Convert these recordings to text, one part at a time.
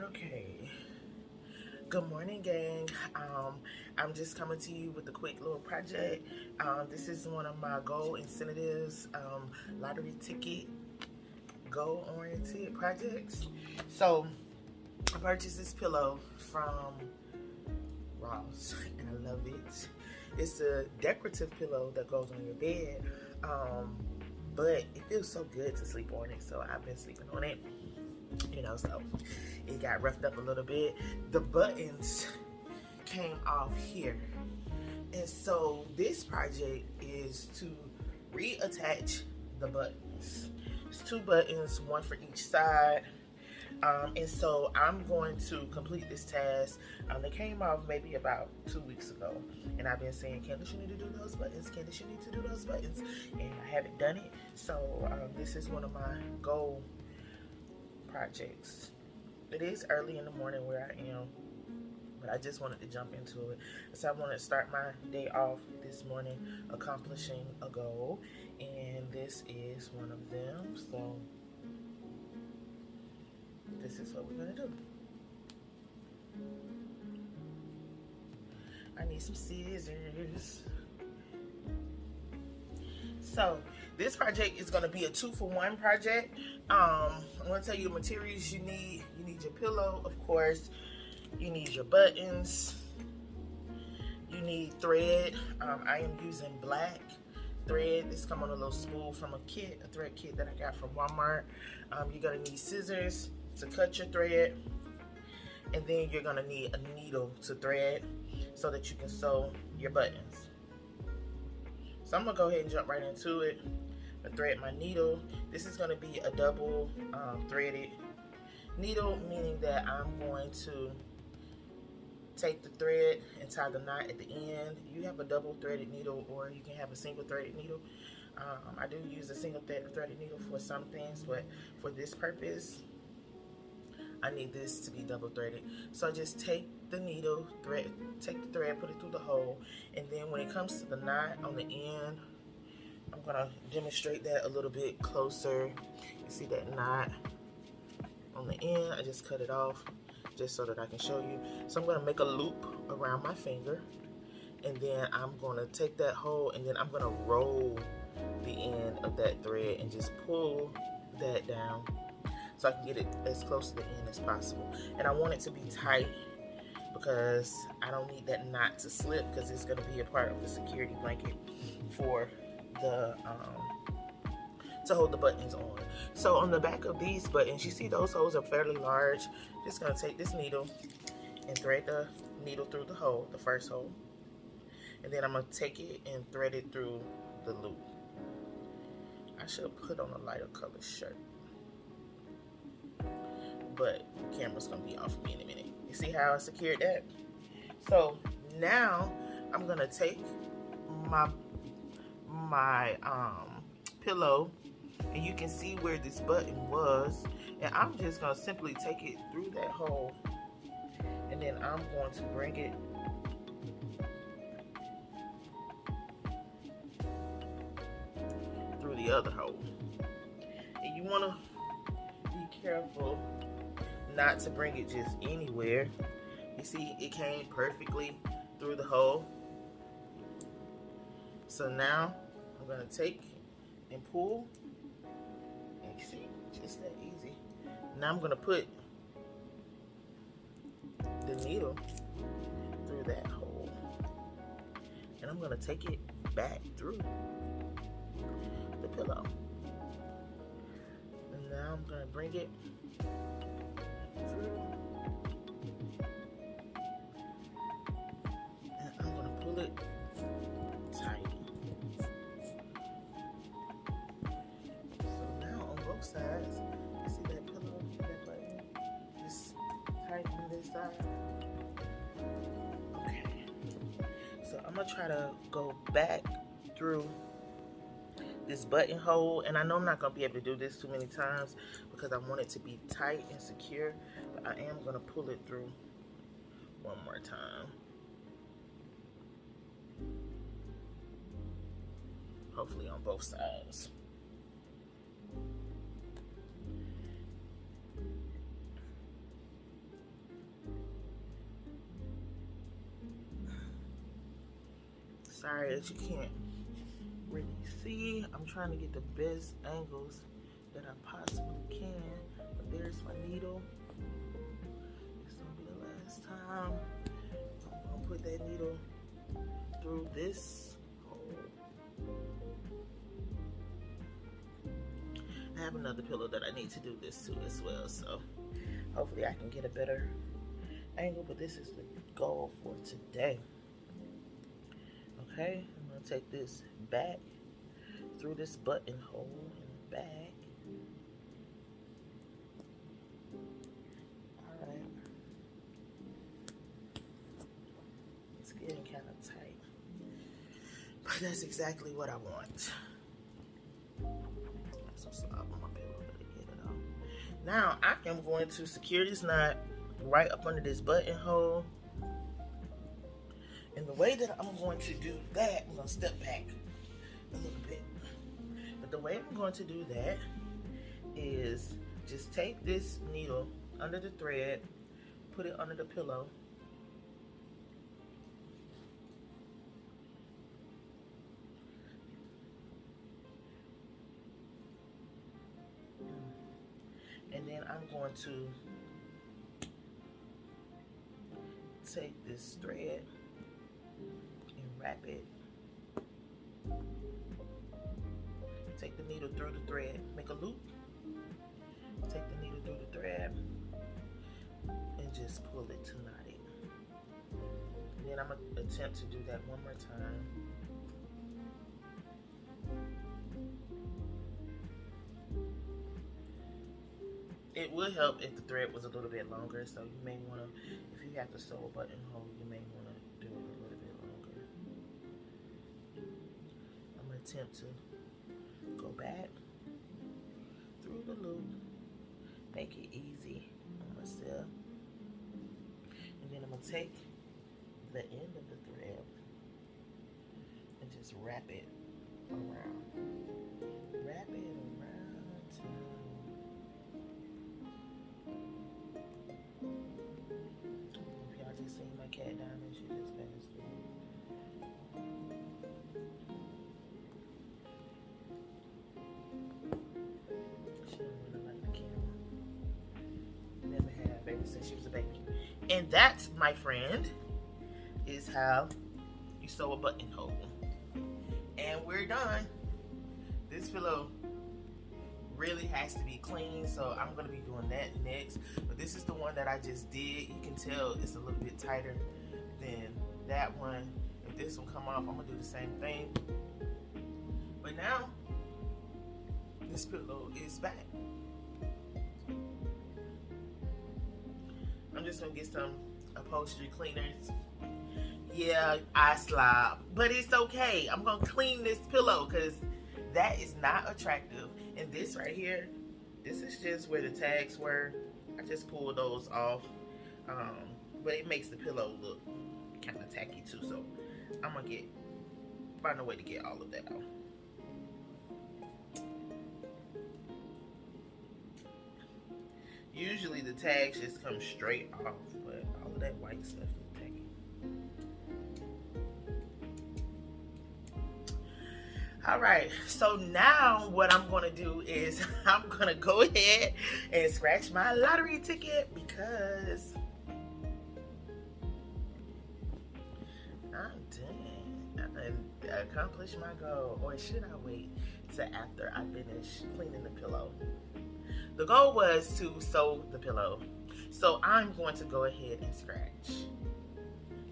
Okay. Good morning, gang. I'm just coming to you with a quick little project. This is one of my goal incentives, lottery ticket, goal-oriented projects. So I purchased this pillow from Ross, and I love it. It's a decorative pillow that goes on your bed, but it feels so good to sleep on it. So I've been sleeping on it. So it got roughed up a little bit. The buttons came off here, and so this project is to reattach the buttons. It's 2 buttons, one for each side, and so I'm going to complete this task. They came off maybe about 2 weeks ago, and I've been saying, Candace, you need to do those buttons. Candace, you need to do those buttons, and I haven't done it. So this is one of my goal projects. It is early in the morning where I am, but I just wanted to jump into it. So I want to start my day off this morning accomplishing a goal, and this is one of them. So this is what we're gonna do. I need some scissors. So this project is going to be a 2-for-1 project. I'm going to tell you the materials you need. You need your pillow, of course. You need your buttons. You need thread. I am using black thread. This comes on a little spool from a thread kit that I got from Walmart. You're going to need scissors to cut your thread. And then you're going to need a needle to thread so that you can sew your buttons. So I'm gonna go ahead and jump right into it. I thread my needle. This is gonna be a double threaded needle, meaning that I'm going to take the thread and tie the knot at the end. You have a double threaded needle, or you can have a single threaded needle. I do use a single threaded needle for some things, but for this purpose, I need this to be double threaded. So I just take the needle, take the thread, put it through the hole, and then when it comes to the knot on the end, I'm gonna demonstrate that a little bit closer. You see that knot on the end? I just cut it off just so that I can show you. So I'm gonna make a loop around my finger, and then I'm gonna take that hole, and then I'm gonna roll the end of that thread and just pull that down so I can get it as close to the end as possible. And I want it to be tight because I don't need that knot to slip, because it's going to be a part of the security blanket for the to hold the buttons on. So on the back of these buttons, you see those holes are fairly large. Just going to take this needle and thread the needle through the hole, the first hole, and then I'm going to take it and thread it through the loop. I should put on a lighter color shirt, but the camera's gonna be off me in a minute. You see how I secured that? So now I'm gonna take my pillow, and you can see where this button was, and I'm just gonna simply take it through that hole, and then I'm going to bring it through the other hole. And you wanna be careful not to bring it just anywhere. You see, it came perfectly through the hole. So now I'm gonna take and pull, and you see, just that easy. Now I'm gonna put the needle through that hole, and I'm gonna take it back through the pillow. And now I'm gonna bring it through, and I'm gonna pull it tight. So now on both sides, you see that pillow, that button, just tight on this side. Okay. So I'm gonna try to go back through this buttonhole, and I know I'm not gonna be able to do this too many times because I want it to be tight and secure, but I am gonna pull it through one more time. Hopefully on both sides. sorry that you can't really see. I'm trying to get the best angles that I possibly can. But there's my needle. This gonna be the last time. I'm gonna put that needle through this hole. I have another pillow that I need to do this to as well, so hopefully I can get a better angle, but this is the goal for today. Okay, I'm gonna take this back through this buttonhole and back. All right, it's getting kind of tight, but that's exactly what I want. Got some slob on my pillow, better get it off. Now I am going to secure this knot right up under this buttonhole. And the way that I'm going to do that, I'm going to step back a little bit. But the way I'm going to do that is just take this needle under the thread, put it under the pillow. And then I'm going to take this thread and wrap it. Take the needle through the thread, make a loop. Take the needle through the thread and just pull it to knot it. And then I'm gonna attempt to do that one more time. It would help if the thread was a little bit longer, so you may want to, if you have to sew a buttonhole, you may want to do it a little bit longer. I'm going to attempt to go back through the loop, make it easy on myself, and then I'm going to take the end of the thread and just wrap it around. Wrap it around to seen my cat down and she just passed through. She don't really like the camera. Never have, ever since she was a baby. And that, my friend, is how you sew a buttonhole. And we're done. This pillow really has to be clean, so I'm going to be doing that next. But this is the one that I just did. You can tell it's a little bit tighter than that one. If this one come off, I'm going to do the same thing. But now, this pillow is back. I'm just going to get some upholstery cleaners. Yeah, I slob, but it's okay. I'm going to clean this pillow because that is not attractive. And this right here, this is just where the tags were. I just pulled those off. But it makes the pillow look kind of tacky too. So I'm gonna find a way to get all of that out. Usually the tags just come straight off, but all of that white stuff is tacky. All right, so now what I'm gonna do is I'm gonna go ahead and scratch my lottery ticket because I'm done and accomplished my goal. Or should I wait till after I finish cleaning the pillow? The goal was to sew the pillow, so I'm going to go ahead and scratch,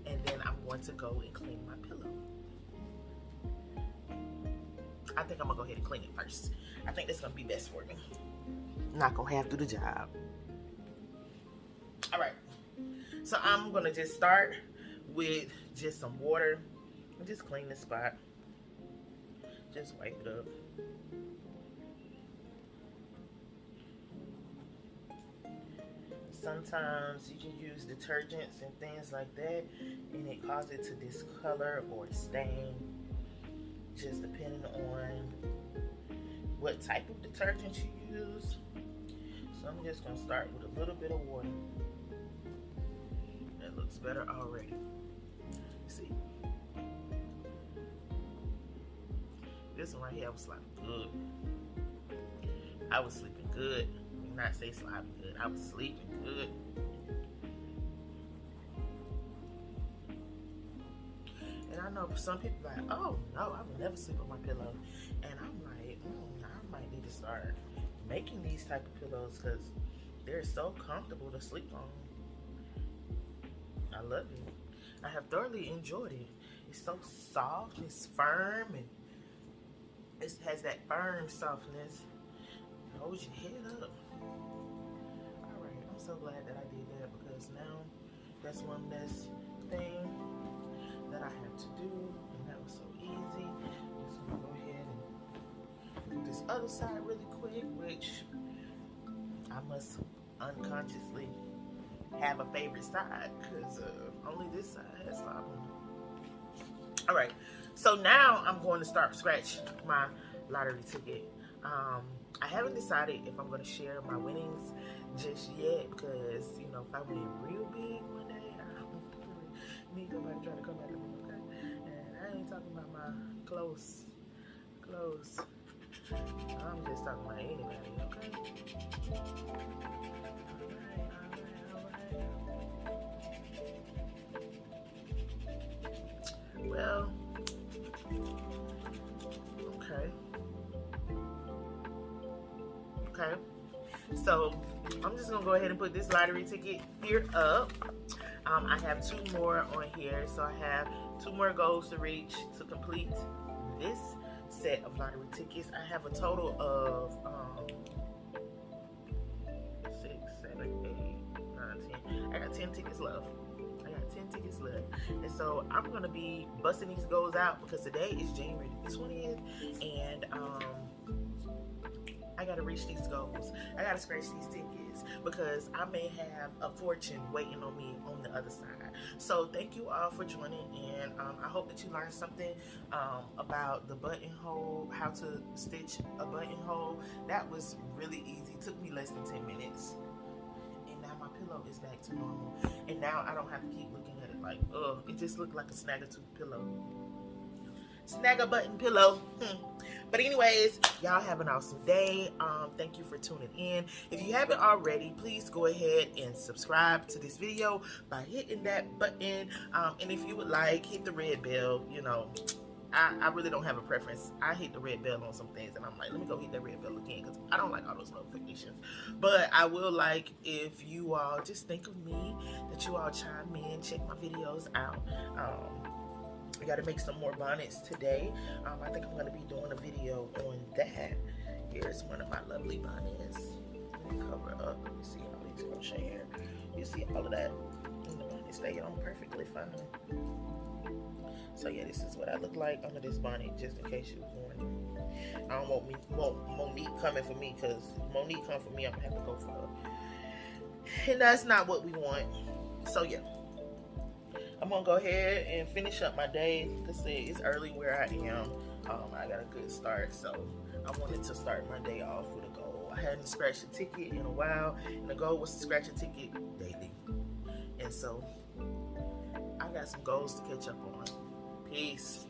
and then I'm going to go and clean my pillow. I think I'm gonna go ahead and clean it first. I think that's gonna be best for me. I'm not gonna have to do the job. All right, so I'm gonna just start with just some water and just clean the spot. Just wipe it up. Sometimes you can use detergents and things like that, and it causes it to discolor or stain, just depending on what type of detergent you use. So I'm just going to start with a little bit of water. That looks better already. See? this one right here, I was sleeping good. I was sleeping good. Not say sloppy good. I was sleeping good. And I know some people like, oh no, I would never sleep on my pillow. And I'm like, I might need to start making these type of pillows because they're so comfortable to sleep on. I love it. I have thoroughly enjoyed it. It's so soft, it's firm, and it has that firm softness. It holds your head up. Alright, I'm so glad that I did that because now that's one less thing that I have to do, and that was so easy. I'm just gonna go ahead and do this other side really quick, which I must unconsciously have a favorite side because only this side has slop on it. All right, so now I'm going to start scratch my lottery ticket. I haven't decided if I'm going to share my winnings just yet because, you know, if I win real big one day, I don't need nobody trying to come after me, okay? And I ain't talking about my close. I'm just talking about anybody, okay? Well, okay. So I'm just gonna go ahead and put this lottery ticket here up. I have 2 more on here, so I have 2 more goals to reach to complete this set of lottery tickets. I have a total of 6, 7, 8, 9, 10. I got 10 tickets left. And so I'm gonna be busting these goals out because today is January the 20th, and I gotta reach these goals. I gotta scratch these tickets because I may have a fortune waiting on me on the other side. So thank you all for joining in. I hope that you learned something about the buttonhole, how to stitch a buttonhole. That was really easy. It took me less than 10 minutes. And now my pillow is back to normal. And now I don't have to keep looking at it like, ugh, it just looked like a snag-a-tooth pillow. Snag-a-button pillow. But anyways, y'all have an awesome day. Thank you for tuning in. If you haven't already, please go ahead and subscribe to this video by hitting that button. And if you would like, hit the red bell. You know, I really don't have a preference. I hit the red bell on some things, and I'm like, let me go hit that red bell again because I don't like all those notifications. But I will like if you all just think of me, that you all chime in, check my videos out. I got to make some more bonnets today. I think I'm going to be doing a video on that. Here's one of my lovely bonnets. Let me cover it up. You see all these crochet here. You see all of that. And the bonnet stay on perfectly fine. So yeah, this is what I look like under this bonnet, just in case you was wondering. I don't want Monique coming for me, because Monique come for me, I'm going to have to go for her. And that's not what we want. So yeah. I'm gonna go ahead and finish up my day. Like I said, it's early where I am. I got a good start, so I wanted to start my day off with a goal. I hadn't scratched a ticket in a while, and the goal was to scratch a ticket daily. And so I got some goals to catch up on. Peace.